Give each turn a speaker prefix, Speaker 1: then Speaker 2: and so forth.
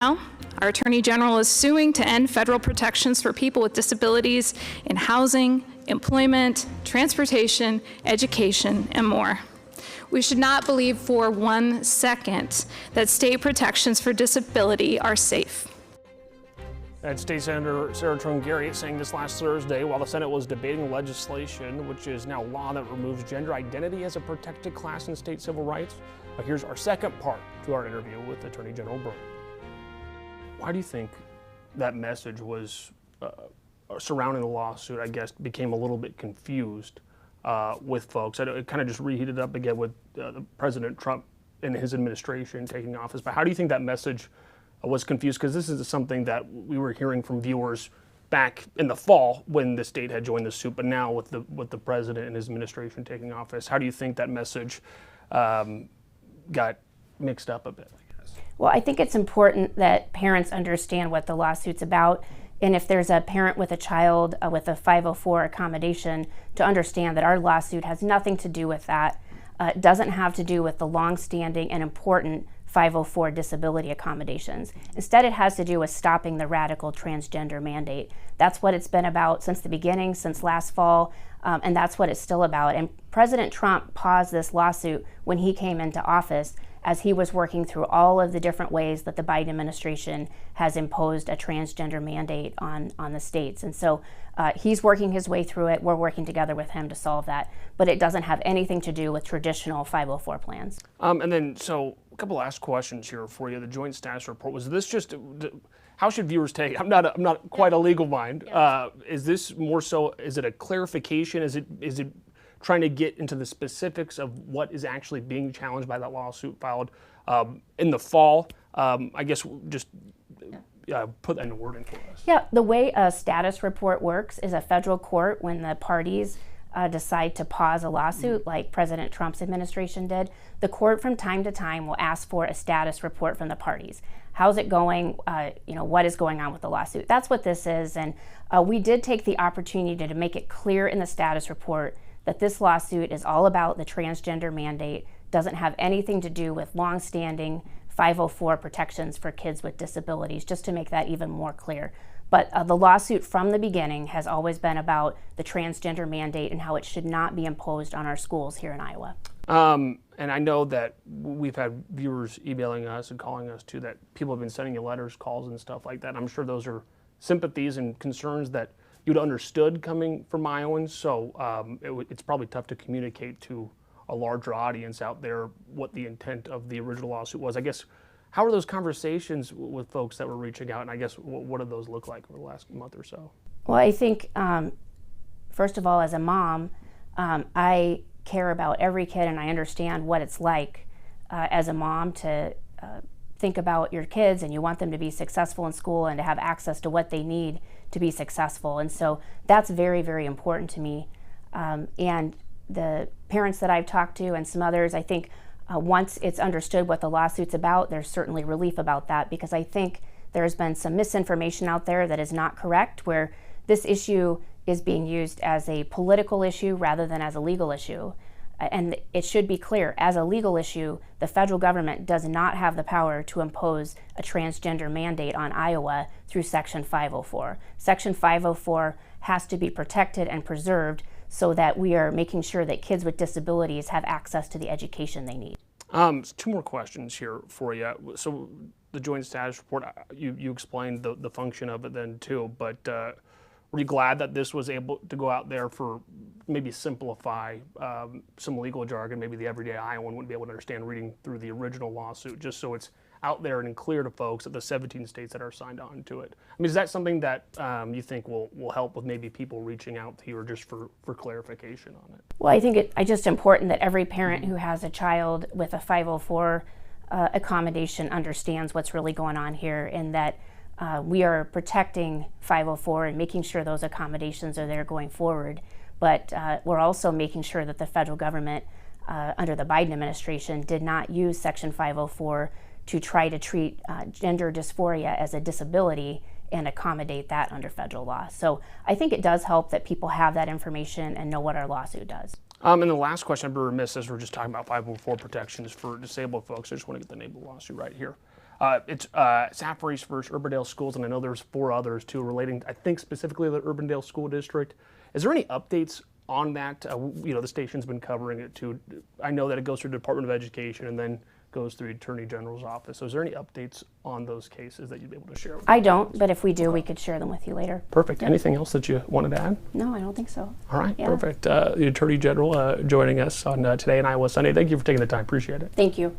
Speaker 1: Now, our Attorney General is suing to end federal protections for people with disabilities in housing, employment, transportation, education, and more. We should not believe for 1 second that state protections for disability are safe.
Speaker 2: That's State Senator Sarah Trungari saying this last Thursday while the Senate was debating legislation, which is now law that removes gender identity as a protected class in state civil rights. Here's our second part to our interview with Attorney General Burr. Why do you think that message was surrounding the lawsuit, I guess, became a little bit confused with folks? It kind of just reheated up again with President Trump and his administration taking office. But how do you think that message was confused? Because this is something that we were hearing from viewers back in the fall when the state had joined the suit, but now with the president and his administration taking office, how do you think that message got mixed up a bit?
Speaker 3: Well, I think it's important that parents understand what the lawsuit's about, and if there's a parent with a child with a 504 accommodation, to understand that our lawsuit has nothing to do with that. It doesn't have to do with the long-standing and important 504 disability accommodations. Instead, it has to do with stopping the radical transgender mandate. That's what it's been about since the beginning, since last fall, and that's what it's still about. And President Trump paused this lawsuit when he came into office as he was working through all of the different ways that the Biden administration has imposed a transgender mandate on the states. And so he's working his way through it. We're working together with him to solve that. But it doesn't have anything to do with traditional 504 plans.
Speaker 2: And then, so a couple last questions here for you. The joint status report, was this just, how should viewers take it? I'm not quite a legal mind. Is this more so, is it a clarification? Is it trying to get into the specifics of what is actually being challenged by that lawsuit filed in the fall? I guess just put that in wording for us.
Speaker 3: Yeah, the way a status report works is a federal court, when the parties decide to pause a lawsuit, like President Trump's administration did, the court from time to time will ask for a status report from the parties. How's it going? What is going on with the lawsuit? That's what this is. And we did take the opportunity to make it clear in the status report that this lawsuit is all about the transgender mandate, doesn't have anything to do with longstanding 504 protections for kids with disabilities, just to make that even more clear. But the lawsuit from the beginning has always been about the transgender mandate and how it should not be imposed on our schools here in Iowa.
Speaker 2: And I know that we've had viewers emailing us and calling us too, that people have been sending you letters, calls, and stuff like that. I'm sure those are sympathies and concerns that you'd understood coming from Iowans, so it's probably tough to communicate to a larger audience out there what the intent of the original lawsuit was. I guess, how are those conversations with folks that were reaching out, and I guess what do those look like over the last month or so?
Speaker 3: Well, I think, first of all, as a mom, I care about every kid, and I understand what it's like as a mom to think about your kids, and you want them to be successful in school and to have access to what they need to be successful. And so that's very, very important to me. And the parents that I've talked to and some others, I think once it's understood what the lawsuit's about, there's certainly relief about that, because I think there's been some misinformation out there that is not correct, where this issue is being used as a political issue rather than as a legal issue. And it should be clear, as a legal issue, the federal government does not have the power to impose a transgender mandate on Iowa through Section 504. Section 504 has to be protected and preserved so that we are making sure that kids with disabilities have access to the education they need.
Speaker 2: Two more questions here for you. So the joint status report, you explained the function of it then too, but were you glad that this was able to go out there for maybe simplify some legal jargon, maybe the everyday Iowan wouldn't be able to understand reading through the original lawsuit, just so it's out there and clear to folks at the 17 states that are signed on to it? I mean, is that something that you think will help with maybe people reaching out to you, or just for clarification on it?
Speaker 3: Well, I think it's just important that every parent who has a child with a 504 accommodation understands what's really going on here, and that we are protecting 504 and making sure those accommodations are there going forward. But we're also making sure that the federal government, under the Biden administration, did not use Section 504 to try to treat gender dysphoria as a disability and accommodate that under federal law. So I think it does help that people have that information and know what our lawsuit does.
Speaker 2: And the last question, I'd be remiss as we're just talking about 504 protections for disabled folks. I just want to get the name of the lawsuit right here. It's Saffrey's versus Urbandale schools, and I know there's 4 others too relating, I think, specifically to the Urbandale School District. Is there any updates on that? The station's been covering it too. I know that it goes through the Department of Education and then goes through the Attorney General's office. So is there any updates on those cases that you'd be able to share with
Speaker 3: I don't, but if we do, we could share them with you later.
Speaker 2: Perfect. Anything else that you wanted to add?
Speaker 3: No, I don't think so.
Speaker 2: All right,
Speaker 3: Yeah.
Speaker 2: perfect. The Attorney General joining us on Today in Iowa Sunday. Thank you for taking the time. Appreciate it.
Speaker 3: Thank you.